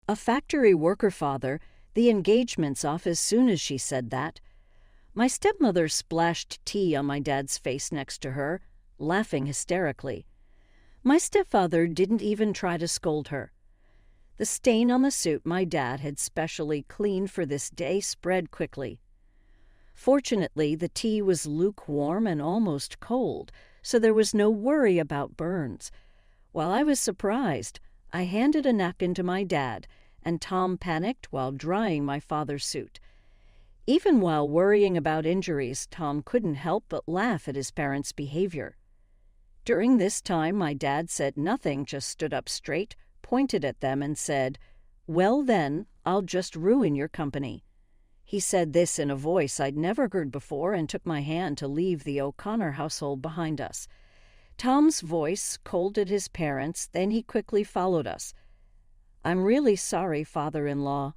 A factory worker father, the engagement's off as soon as she said that. My stepmother splashed tea on my dad's face next to her, laughing hysterically. My stepfather didn't even try to scold her. The stain on the suit my dad had specially cleaned for this day spread quickly. Fortunately, the tea was lukewarm and almost cold, so there was no worry about burns. While I was surprised, I handed a napkin to my dad, and Tom panicked while drying my father's suit. Even while worrying about injuries, Tom couldn't help but laugh at his parents' behavior. During this time, my dad said nothing, just stood up straight, pointed at them, and said, "Well then, I'll just ruin your company." He said this in a voice I'd never heard before and took my hand to leave the O'Connor household behind us. Tom's voice scolded his parents, then he quickly followed us. "I'm really sorry, father-in-law.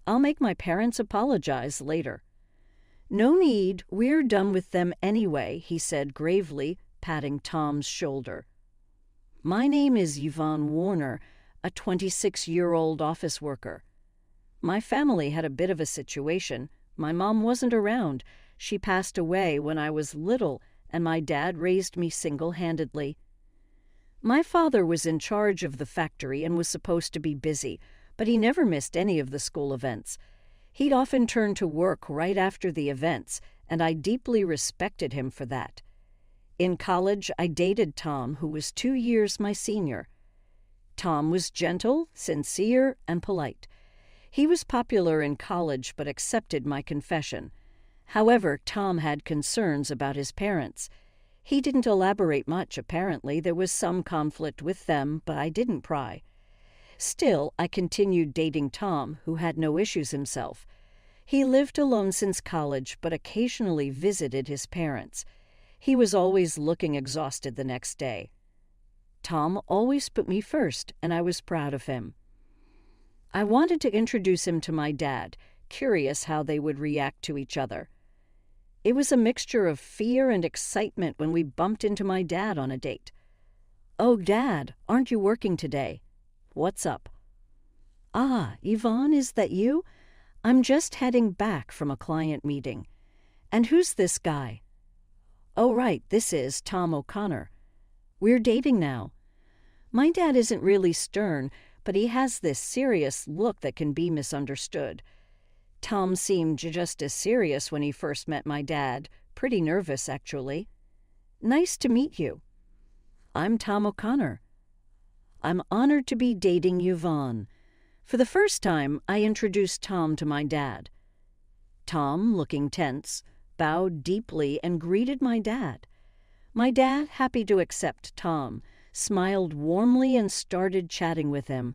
I'll make my parents apologize later." "No need, we're done with them anyway," he said gravely, patting Tom's shoulder. "My name is Yvonne Warner, a 26-year-old office worker. My family had a bit of a situation. My mom wasn't around. She passed away when I was little, and my dad raised me single-handedly. My father was in charge of the factory and was supposed to be busy, but he never missed any of the school events. He'd often turn to work right after the events, and I deeply respected him for that. In college, I dated Tom, who was 2 years my senior. Tom was gentle, sincere, and polite. He was popular in college but accepted my confession. However, Tom had concerns about his parents. He didn't elaborate much, apparently. There was some conflict with them, but I didn't pry. Still, I continued dating Tom, who had no issues himself. He lived alone since college, but occasionally visited his parents. He was always looking exhausted the next day. Tom always put me first, and I was proud of him. I wanted to introduce him to my dad, curious how they would react to each other. It was a mixture of fear and excitement when we bumped into my dad on a date. "Oh, Dad, aren't you working today? What's up?" "Ah, Yvonne, is that you? I'm just heading back from a client meeting. And who's this guy?" "Oh, right, this is Tom O'Connor. We're dating now." My dad isn't really stern, but he has this serious look that can be misunderstood. Tom seemed just as serious when he first met my dad, pretty nervous, actually. "Nice to meet you." "I'm Tom O'Connor." "I'm honored to be dating Yvonne." For the first time, I introduced Tom to my dad. Tom, looking tense, bowed deeply and greeted my dad. My dad, happy to accept Tom, smiled warmly and started chatting with him.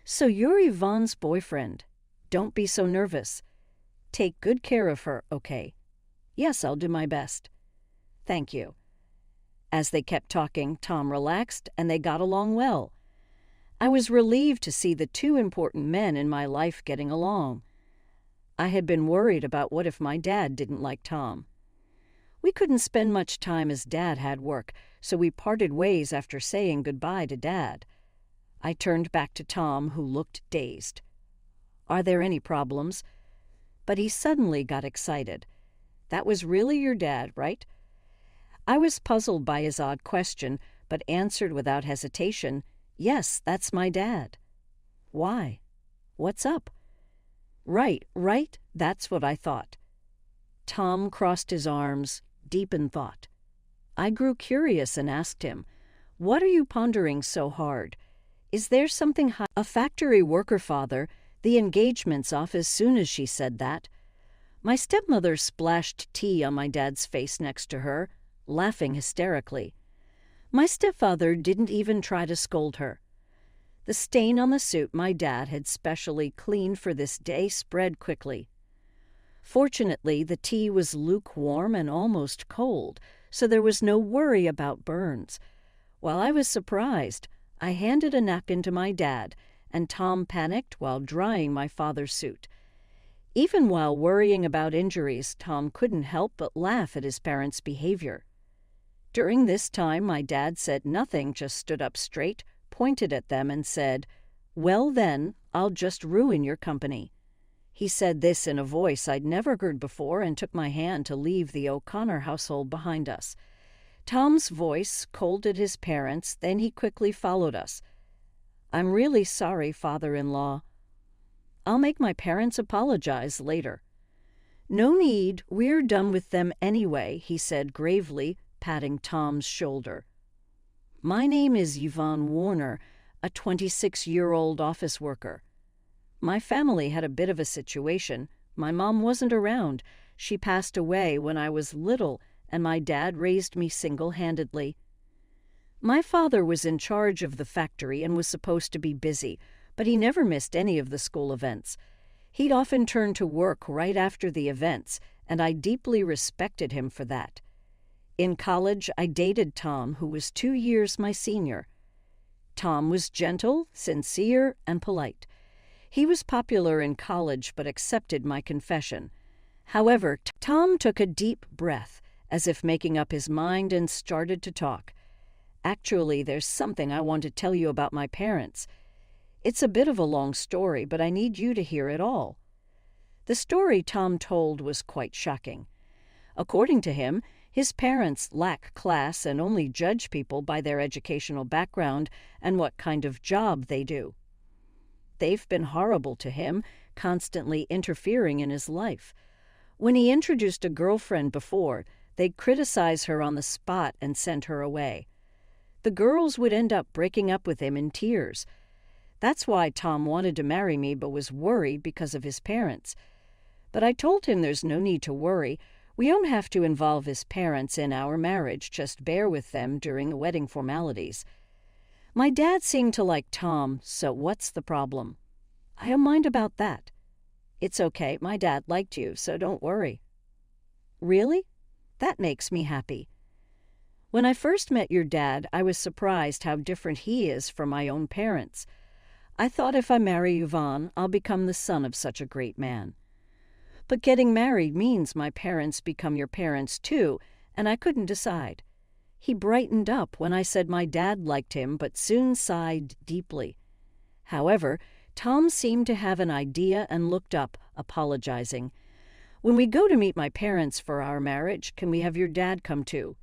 "So you're Yvonne's boyfriend. Don't be so nervous. Take good care of her, okay?" "Yes, I'll do my best." "Thank you." As they kept talking, Tom relaxed, and they got along well. I was relieved to see the two important men in my life getting along. I had been worried about what if my dad didn't like Tom. We couldn't spend much time as Dad had work, so we parted ways after saying goodbye to Dad. I turned back to Tom, who looked dazed. "Are there any problems?" But he suddenly got excited. "That was really your dad, right?" I was puzzled by his odd question, but answered without hesitation, "Yes, that's my dad." "Why? What's up?" Right, that's what I thought." Tom crossed his arms, deep in thought. I grew curious and asked him, "What are you pondering so hard? Is there something A factory worker father, the engagement's off as soon as she said that. My stepmother splashed tea on my dad's face next to her, laughing hysterically. My stepfather didn't even try to scold her. The stain on the suit my dad had specially cleaned for this day spread quickly. Fortunately, the tea was lukewarm and almost cold, so there was no worry about burns. While I was surprised, I handed a napkin to my dad, and Tom panicked while drying my father's suit. Even while worrying about injuries, Tom couldn't help but laugh at his parents' behavior. During this time, my dad said nothing, just stood up straight, pointed at them, and said, "Well then, I'll just ruin your company." He said this in a voice I'd never heard before and took my hand to leave the O'Connor household behind us. Tom's voice scolded his parents, then he quickly followed us. "I'm really sorry, father-in-law." "I'll make my parents apologize later." "No need, we're done with them anyway," he said gravely, patting Tom's shoulder. "My name is Yvonne Warner, a 26-year-old office worker. My family had a bit of a situation. My mom wasn't around. She passed away when I was little, and my dad raised me single-handedly. My father was in charge of the factory and was supposed to be busy, but he never missed any of the school events. He'd often turn to work right after the events, and I deeply respected him for that. In college, I dated Tom, who was 2 years my senior. Tom was gentle, sincere, and polite. He was popular in college but accepted my confession. However, Tom took a deep breath, as if making up his mind, and started to talk. "Actually, there's something I want to tell you about my parents. It's a bit of a long story, but I need you to hear it all." The story Tom told was quite shocking. According to him, his parents lack class and only judge people by their educational background and what kind of job they do. They've been horrible to him, constantly interfering in his life. When he introduced a girlfriend before, they'd criticize her on the spot and send her away. The girls would end up breaking up with him in tears. That's why Tom wanted to marry me but was worried because of his parents. But I told him there's no need to worry. We don't have to involve his parents in our marriage, just bear with them during the wedding formalities. My dad seemed to like Tom, so what's the problem? I don't mind about that. It's okay, my dad liked you, so don't worry. Really? That makes me happy. When I first met your dad, I was surprised how different he is from my own parents. I thought if I marry Yvonne, I'll become the son of such a great man. But getting married means my parents become your parents too, and I couldn't decide. He brightened up when I said my dad liked him, but soon sighed deeply. However, Tom seemed to have an idea and looked up, apologizing. "When we go to meet my parents for our marriage, can we have your dad come too?"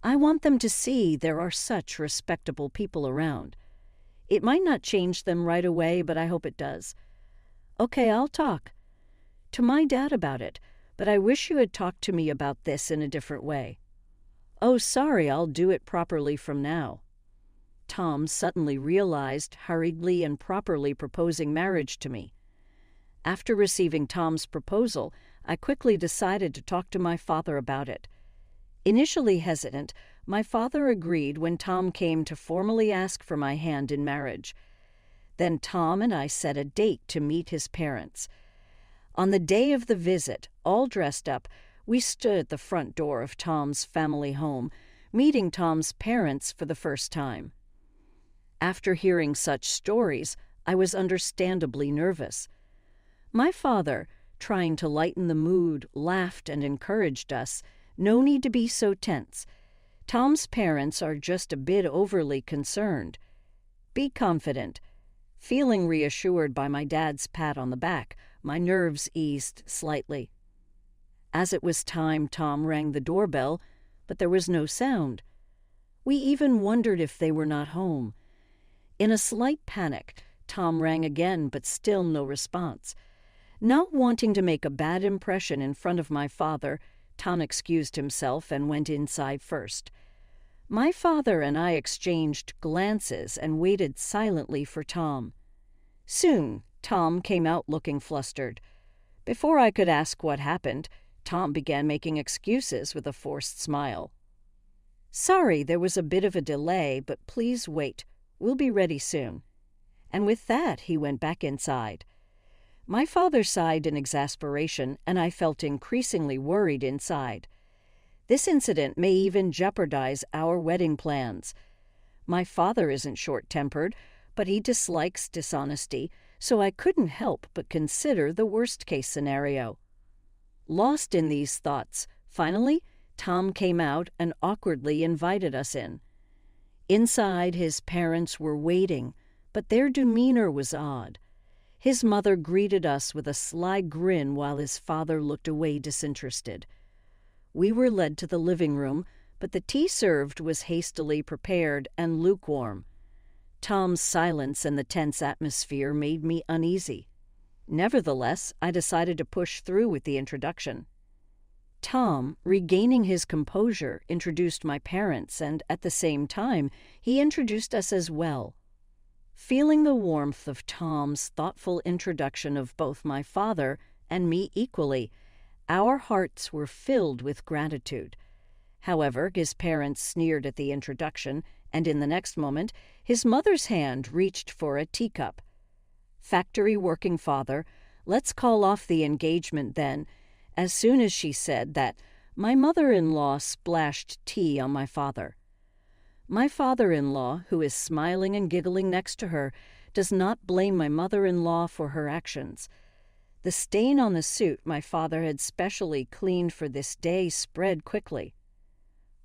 "I want them to see there are such respectable people around. It might not change them right away, but I hope it does." "Okay, I'll talk to my dad about it, but I wish you had talked to me about this in a different way." "Oh, sorry, I'll do it properly from now." Tom suddenly realized, hurriedly and properly proposing marriage to me. After receiving Tom's proposal, I quickly decided to talk to my father about it. Initially hesitant, my father agreed when Tom came to formally ask for my hand in marriage. Then Tom and I set a date to meet his parents. On the day of the visit, all dressed up, we stood at the front door of Tom's family home, meeting Tom's parents for the first time. After hearing such stories, I was understandably nervous. My father, trying to lighten the mood, laughed and encouraged us. "No need to be so tense. Tom's parents are just a bit overly concerned. Be confident." Feeling reassured by my dad's pat on the back, my nerves eased slightly. As it was time, Tom rang the doorbell, but there was no sound. We even wondered if they were not home. In a slight panic, Tom rang again, but still no response. Not wanting to make a bad impression in front of my father, Tom excused himself and went inside first. My father and I exchanged glances and waited silently for Tom. Soon, Tom came out looking flustered. Before I could ask what happened, Tom began making excuses with a forced smile. "Sorry, there was a bit of a delay, but please wait. We'll be ready soon." And with that, he went back inside. My father sighed in exasperation, and I felt increasingly worried inside. This incident may even jeopardize our wedding plans. My father isn't short-tempered, but he dislikes dishonesty, so I couldn't help but consider the worst-case scenario. Lost in these thoughts, finally, Tom came out and awkwardly invited us in. Inside, his parents were waiting, but their demeanor was odd. His mother greeted us with a sly grin while his father looked away disinterested. We were led to the living room, but the tea served was hastily prepared and lukewarm. Tom's silence and the tense atmosphere made me uneasy. Nevertheless, I decided to push through with the introduction. Tom, regaining his composure, introduced my parents, and at the same time, he introduced us as well. Feeling the warmth of Tom's thoughtful introduction of both my father and me equally, our hearts were filled with gratitude. However, his parents sneered at the introduction, and in the next moment, his mother's hand reached for a teacup. "Factory working father, let's call off the engagement then," as soon as she said that, my mother-in-law splashed tea on my father. My father-in-law, who is smiling and giggling next to her, does not blame my mother-in-law for her actions. The stain on the suit my father had specially cleaned for this day spread quickly.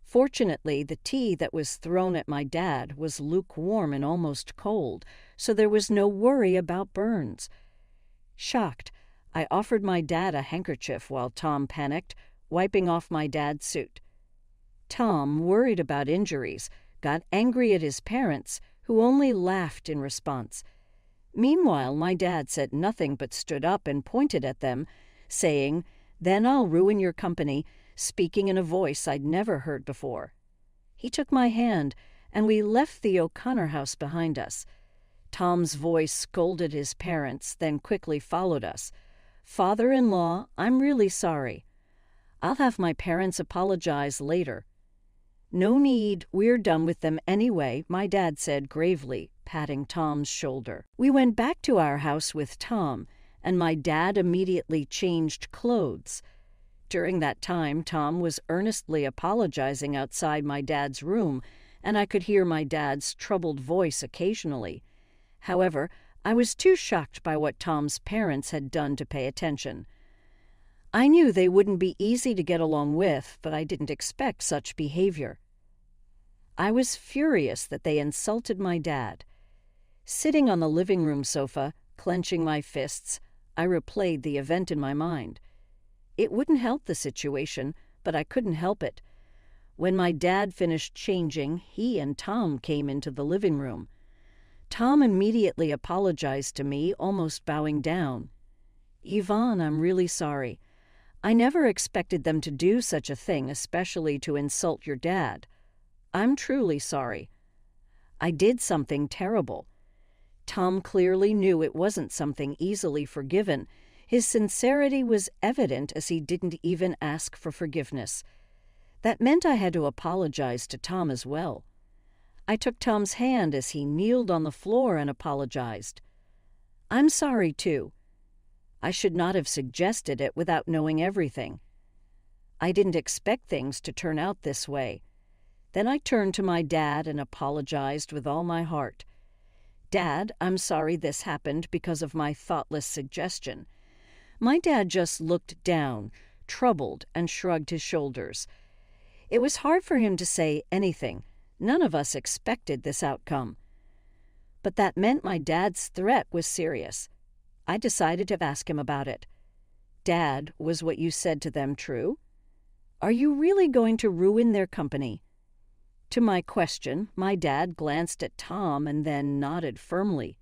Fortunately, the tea that was thrown at my dad was lukewarm and almost cold, so there was no worry about burns. Shocked, I offered my dad a handkerchief while Tom panicked, wiping off my dad's suit. Tom, worried about injuries, got angry at his parents, who only laughed in response. Meanwhile, my dad said nothing but stood up and pointed at them, saying, "Then I'll ruin your company," speaking in a voice I'd never heard before. He took my hand, and we left the O'Connor house behind us. Tom's voice scolded his parents, then quickly followed us. "Father-in-law, I'm really sorry. I'll have my parents apologize later." "No need, we're done with them anyway," my dad said gravely, patting Tom's shoulder. We went back to our house with Tom, and my dad immediately changed clothes. During that time, Tom was earnestly apologizing outside my dad's room, and I could hear my dad's troubled voice occasionally. However, I was too shocked by what Tom's parents had done to pay attention. I knew they wouldn't be easy to get along with, but I didn't expect such behavior. I was furious that they insulted my dad. Sitting on the living room sofa, clenching my fists, I replayed the event in my mind. It wouldn't help the situation, but I couldn't help it. When my dad finished changing, he and Tom came into the living room. Tom immediately apologized to me, almost bowing down. "Yvonne, I'm really sorry. I never expected them to do such a thing, especially to insult your dad. I'm truly sorry. I did something terrible." Tom clearly knew it wasn't something easily forgiven. His sincerity was evident as he didn't even ask for forgiveness. That meant I had to apologize to Tom as well. I took Tom's hand as he kneeled on the floor and apologized. "I'm sorry, too. I should not have suggested it without knowing everything. I didn't expect things to turn out this way." Then I turned to my dad and apologized with all my heart. "Dad, I'm sorry this happened because of my thoughtless suggestion." My dad just looked down, troubled, and shrugged his shoulders. It was hard for him to say anything. None of us expected this outcome. But that meant my dad's threat was serious. I decided to ask him about it. "Dad, was what you said to them true? Are you really going to ruin their company?" To my question, my dad glanced at Tom and then nodded firmly.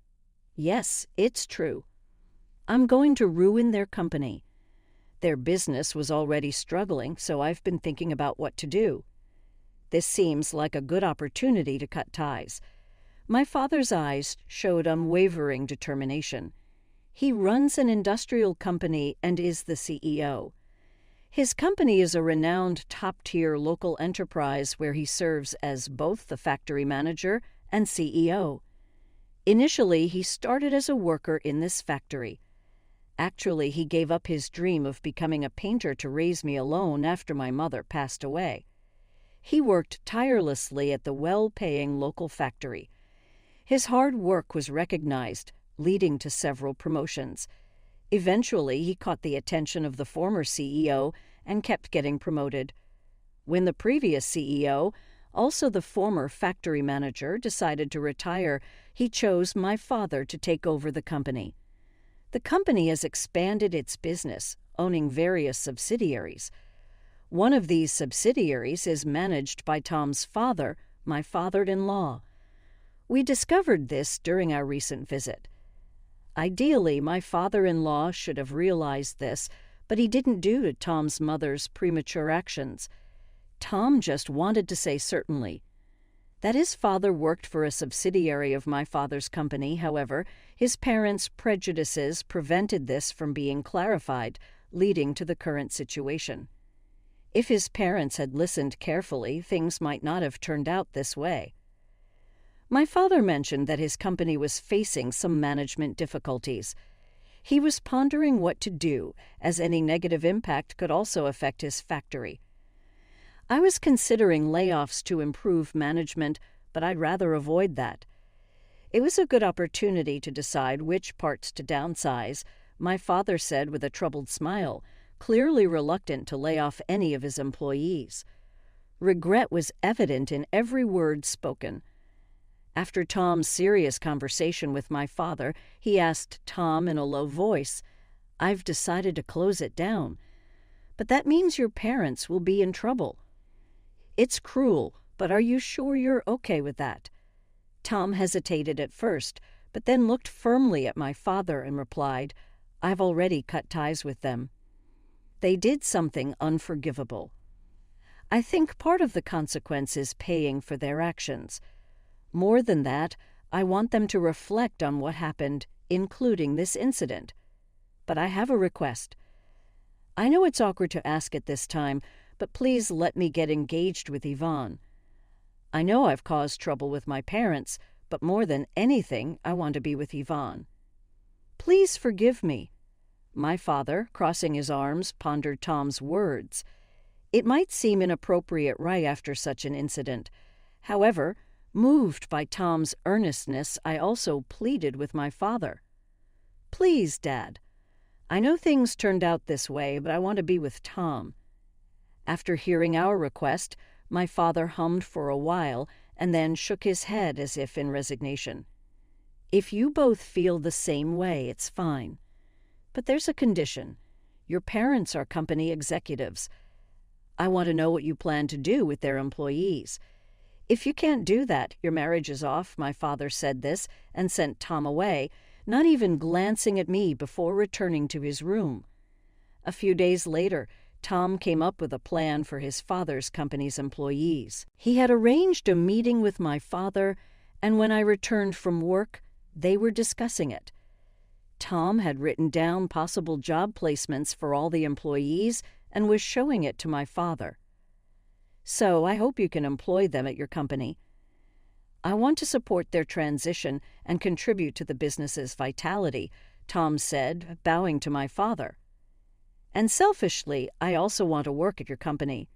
"Yes, it's true. I'm going to ruin their company. Their business was already struggling, so I've been thinking about what to do. This seems like a good opportunity to cut ties." My father's eyes showed unwavering determination. He runs an industrial company and is the CEO. His company is a renowned top-tier local enterprise where he serves as both the factory manager and CEO. Initially, he started as a worker in this factory. Actually, he gave up his dream of becoming a painter to raise me alone after my mother passed away. He worked tirelessly at the well-paying local factory. His hard work was recognized, leading to several promotions. Eventually, he caught the attention of the former CEO and kept getting promoted. When the previous CEO, Also, the former factory manager decided to retire. He chose my father to take over the company. The company has expanded its business, owning various subsidiaries. One of these subsidiaries is managed by Tom's father, my father-in-law. We discovered this during our recent visit. Ideally, my father-in-law should have realized this, but he didn't due to Tom's mother's premature actions. Tom just wanted to say certainly. That his father worked for a subsidiary of my father's company, however, his parents' prejudices prevented this from being clarified, leading to the current situation. If his parents had listened carefully, things might not have turned out this way. My father mentioned that his company was facing some management difficulties. He was pondering what to do, as any negative impact could also affect his factory. I was considering layoffs to improve management, but I'd rather avoid that. It was a good opportunity to decide which parts to downsize, my father said with a troubled smile, clearly reluctant to lay off any of his employees. Regret was evident in every word spoken. After Tom's serious conversation with my father, he asked Tom in a low voice, "I've decided to close it down. But that means your parents will be in trouble. It's cruel, but are you sure you're okay with that?" Tom hesitated at first, but then looked firmly at my father and replied, "I've already cut ties with them. They did something unforgivable. I think part of the consequence is paying for their actions. More than that, I want them to reflect on what happened, including this incident. But I have a request. I know it's awkward to ask at this time, but please let me get engaged with Yvonne. I know I've caused trouble with my parents, but more than anything, I want to be with Yvonne. Please forgive me." My father, crossing his arms, pondered Tom's words. It might seem inappropriate right after such an incident. However, moved by Tom's earnestness, I also pleaded with my father. "Please, Dad. I know things turned out this way, but I want to be with Tom." After hearing our request, my father hummed for a while and then shook his head as if in resignation. "If you both feel the same way, it's fine. But there's a condition. Your parents are company executives. I want to know what you plan to do with their employees. If you can't do that, your marriage is off." My father said this and sent Tom away, not even glancing at me before returning to his room. A few days later, Tom came up with a plan for his father's company's employees. He had arranged a meeting with my father, and when I returned from work, they were discussing it. Tom had written down possible job placements for all the employees and was showing it to my father. "So I hope you can employ them at your company. I want to support their transition and contribute to the business's vitality," Tom said, bowing to my father. "And selfishly, I also want to work at your company.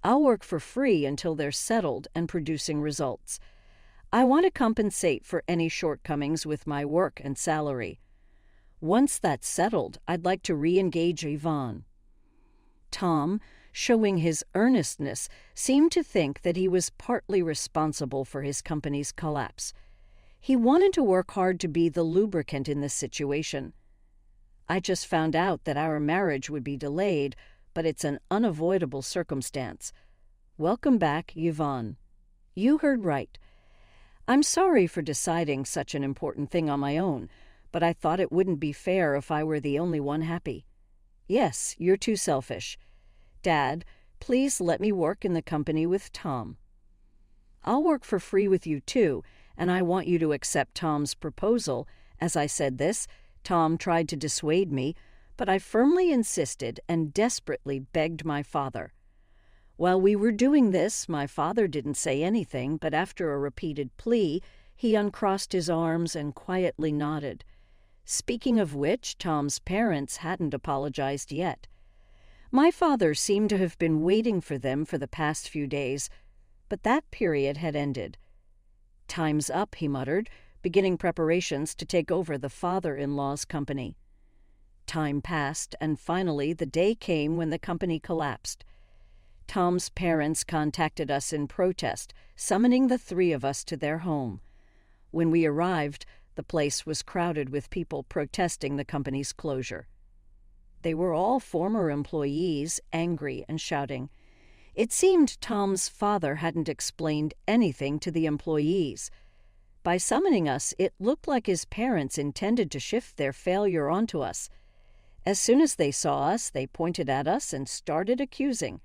I'll work for free until they're settled and producing results. I want to compensate for any shortcomings with my work and salary. Once that's settled, I'd like to re-engage Yvonne." Tom, showing his earnestness, seemed to think that he was partly responsible for his company's collapse. He wanted to work hard to be the lubricant in this situation. I just found out that our marriage would be delayed, but it's an unavoidable circumstance. Welcome back, Yvonne. You heard right. I'm sorry for deciding such an important thing on my own, but I thought it wouldn't be fair if I were the only one happy. Yes, you're too selfish. Dad, please let me work in the company with Tom. I'll work for free with you too, and I want you to accept Tom's proposal. As I said this, Tom tried to dissuade me, but I firmly insisted and desperately begged my father. While we were doing this, my father didn't say anything, but after a repeated plea, he uncrossed his arms and quietly nodded. Speaking of which, Tom's parents hadn't apologized yet. My father seemed to have been waiting for them for the past few days, but that period had ended. "Time's up," he muttered, beginning preparations to take over the father-in-law's company. Time passed, and finally the day came when the company collapsed. Tom's parents contacted us in protest, summoning the three of us to their home. When we arrived, the place was crowded with people protesting the company's closure. They were all former employees, angry and shouting. It seemed Tom's father hadn't explained anything to the employees. By summoning us, it looked like his parents intended to shift their failure onto us. As soon as they saw us, they pointed at us and started accusing.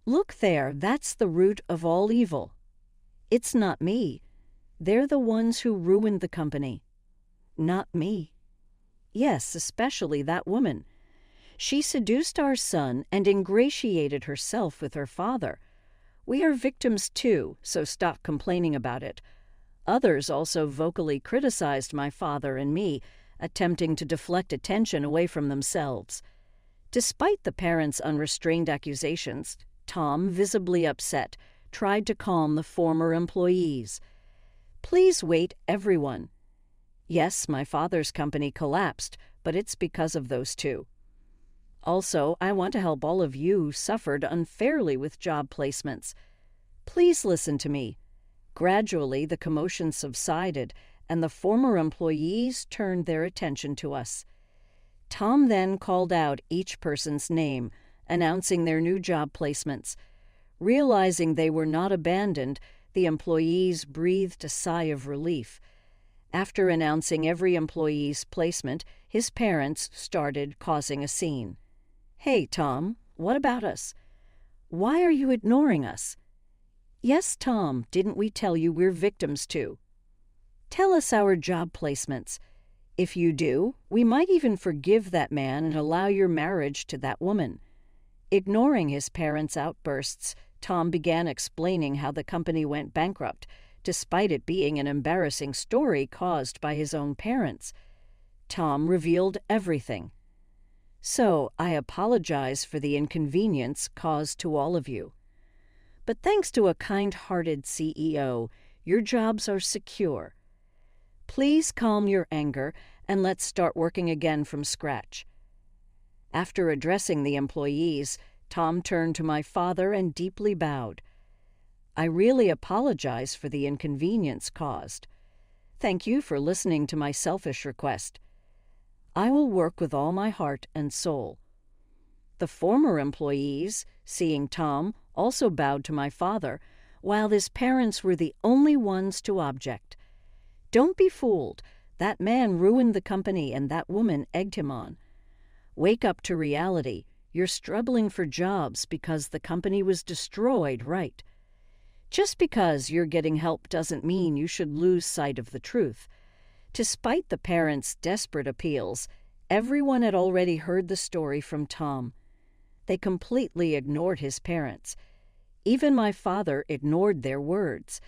"Look there, that's the root of all evil. It's not me. They're the ones who ruined the company. Not me. Yes, especially that woman. She seduced our son and ingratiated herself with her father. We are victims too, so stop complaining about it." Others also vocally criticized my father and me, attempting to deflect attention away from themselves. Despite the parents' unrestrained accusations, Tom, visibly upset, tried to calm the former employees. "Please wait, everyone. Yes, my father's company collapsed, but it's because of those two. Also, I want to help all of you who suffered unfairly with job placements. Please listen to me." Gradually, the commotion subsided, and the former employees turned their attention to us. Tom then called out each person's name, announcing their new job placements. Realizing they were not abandoned, the employees breathed a sigh of relief. After announcing every employee's placement, his parents started causing a scene. "Hey, Tom, what about us? Why are you ignoring us? Yes, Tom, didn't we tell you we're victims too? Tell us our job placements. If you do, we might even forgive that man and allow your marriage to that woman." Ignoring his parents' outbursts, Tom began explaining how the company went bankrupt, despite it being an embarrassing story caused by his own parents. Tom revealed everything. "So, I apologize for the inconvenience caused to all of you. But thanks to a kind-hearted CEO, your jobs are secure. Please calm your anger and let's start working again from scratch." After addressing the employees, Tom turned to my father and deeply bowed. "I really apologize for the inconvenience caused. Thank you for listening to my selfish request. I will work with all my heart and soul." The former employees, seeing Tom, also bowed to my father, while his parents were the only ones to object. "Don't be fooled. That man ruined the company and that woman egged him on. Wake up to reality. You're struggling for jobs because the company was destroyed, right? Just because you're getting help doesn't mean you should lose sight of the truth." Despite the parents' desperate appeals, everyone had already heard the story from Tom. They completely ignored his parents. Even my father ignored their words.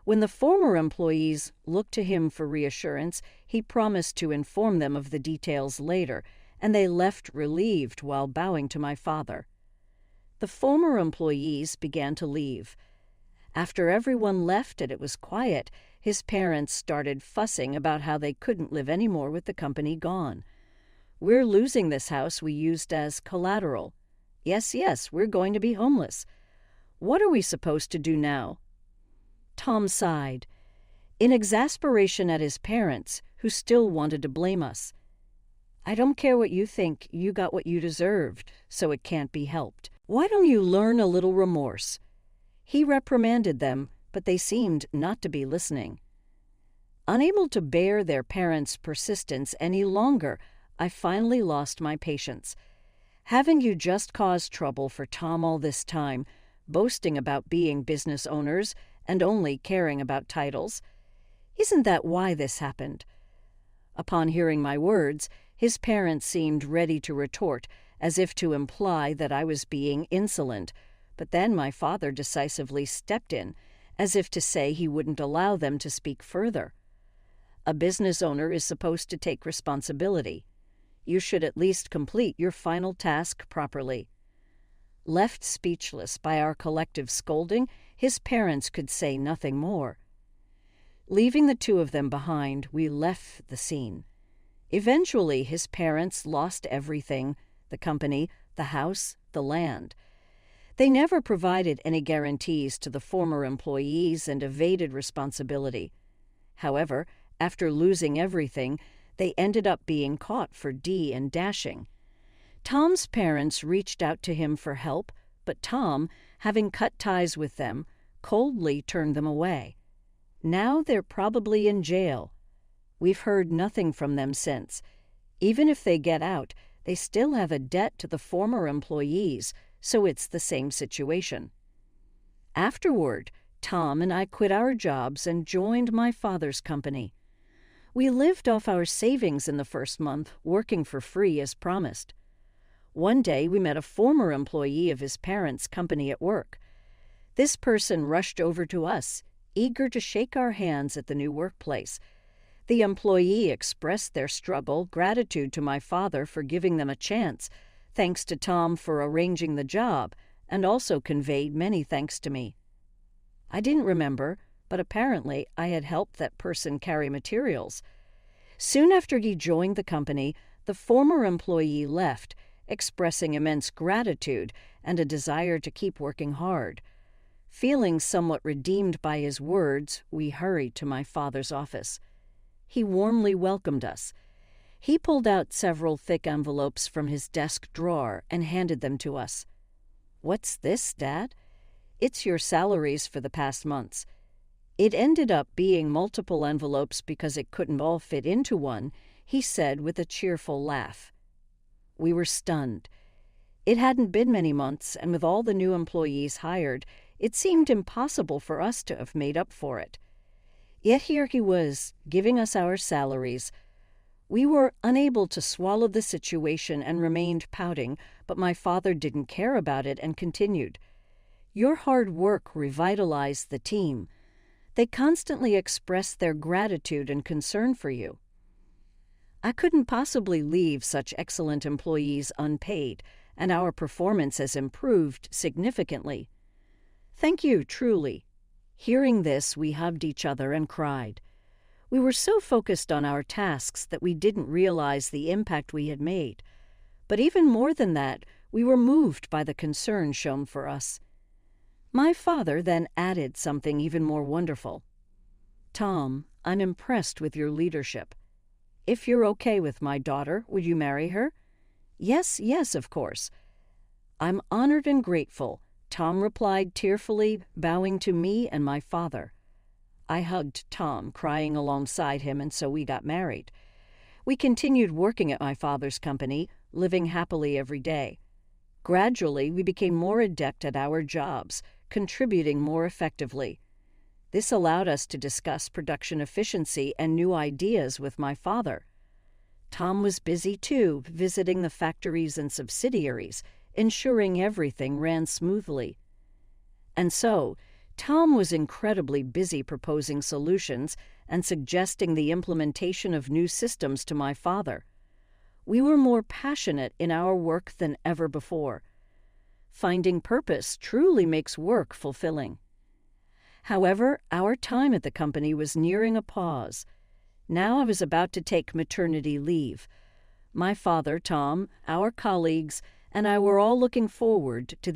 When the former employees looked to him for reassurance, he promised to inform them of the details later, and they left relieved while bowing to my father. The former employees began to leave. After everyone left and it was quiet, his parents started fussing about how they couldn't live anymore with the company gone. "We're losing this house we used as collateral. Yes, we're going to be homeless. What are we supposed to do now?" Tom sighed, in exasperation at his parents, who still wanted to blame us. "I don't care what you think, you got what you deserved, so it can't be helped. Why don't you learn a little remorse?" He reprimanded them, but they seemed not to be listening. Unable to bear their parents' persistence any longer, I finally lost my patience. "Haven't you just caused trouble for Tom all this time, boasting about being business owners and only caring about titles? Isn't that why this happened?" Upon hearing my words, his parents seemed ready to retort, as if to imply that I was being insolent, but then my father decisively stepped in, as if to say he wouldn't allow them to speak further. A business owner is supposed to take responsibility. You should at least complete your final task properly. Left speechless by our collective scolding, his parents could say nothing more. Leaving the two of them behind, we left the scene. Eventually, his parents lost everything: the company, the house, the land. They never provided any guarantees to the former employees and evaded responsibility. However, after losing everything, they ended up being caught for D and dashing. Tom's parents reached out to him for help, but Tom, having cut ties with them, coldly turned them away. Now they're probably in jail. We've heard nothing from them since. Even if they get out, they still have a debt to the former employees, so it's the same situation. Afterward, Tom and I quit our jobs and joined my father's company. We lived off our savings in the first month, working for free as promised. One day we met a former employee of his parents' company at work. This person rushed over to us, eager to shake our hands at the new workplace. The employee expressed their struggle, gratitude to my father for giving them a chance, thanks to Tom for arranging the job, and also conveyed many thanks to me. I didn't remember, but apparently I had helped that person carry materials. Soon after he joined the company, the former employee left, expressing immense gratitude and a desire to keep working hard. Feeling somewhat redeemed by his words, we hurried to my father's office. He warmly welcomed us. He pulled out several thick envelopes from his desk drawer and handed them to us. "What's this, Dad?" "It's your salaries for the past months." It ended up being multiple envelopes because it couldn't all fit into one, he said with a cheerful laugh. We were stunned. It hadn't been many months, and with all the new employees hired, it seemed impossible for us to have made up for it. Yet here he was, giving us our salaries. We were unable to swallow the situation and remained pouting, but my father didn't care about it and continued. "Your hard work revitalized the team. They constantly expressed their gratitude and concern for you." I couldn't possibly leave such excellent employees unpaid, and our performance has improved significantly. Thank you, truly. Hearing this, we hugged each other and cried. We were so focused on our tasks that we didn't realize the impact we had made. But even more than that, we were moved by the concern shown for us. My father then added something even more wonderful. "Tom, I'm impressed with your leadership. If you're okay with my daughter, would you marry her?" "Yes, yes, of course." "I'm honored and grateful," Tom replied tearfully, bowing to me and my father. I hugged Tom, crying alongside him, and so we got married. We continued working at my father's company, living happily every day. Gradually, we became more adept at our jobs, contributing more effectively. This allowed us to discuss production efficiency and new ideas with my father. Tom was busy too, visiting the factories and subsidiaries, ensuring everything ran smoothly. And so, Tom was incredibly busy proposing solutions and suggesting the implementation of new systems to my father. We were more passionate in our work than ever before. Finding purpose truly makes work fulfilling. However, our time at the company was nearing a pause. Now I was about to take maternity leave. My father, Tom, our colleagues, and I were all looking forward to the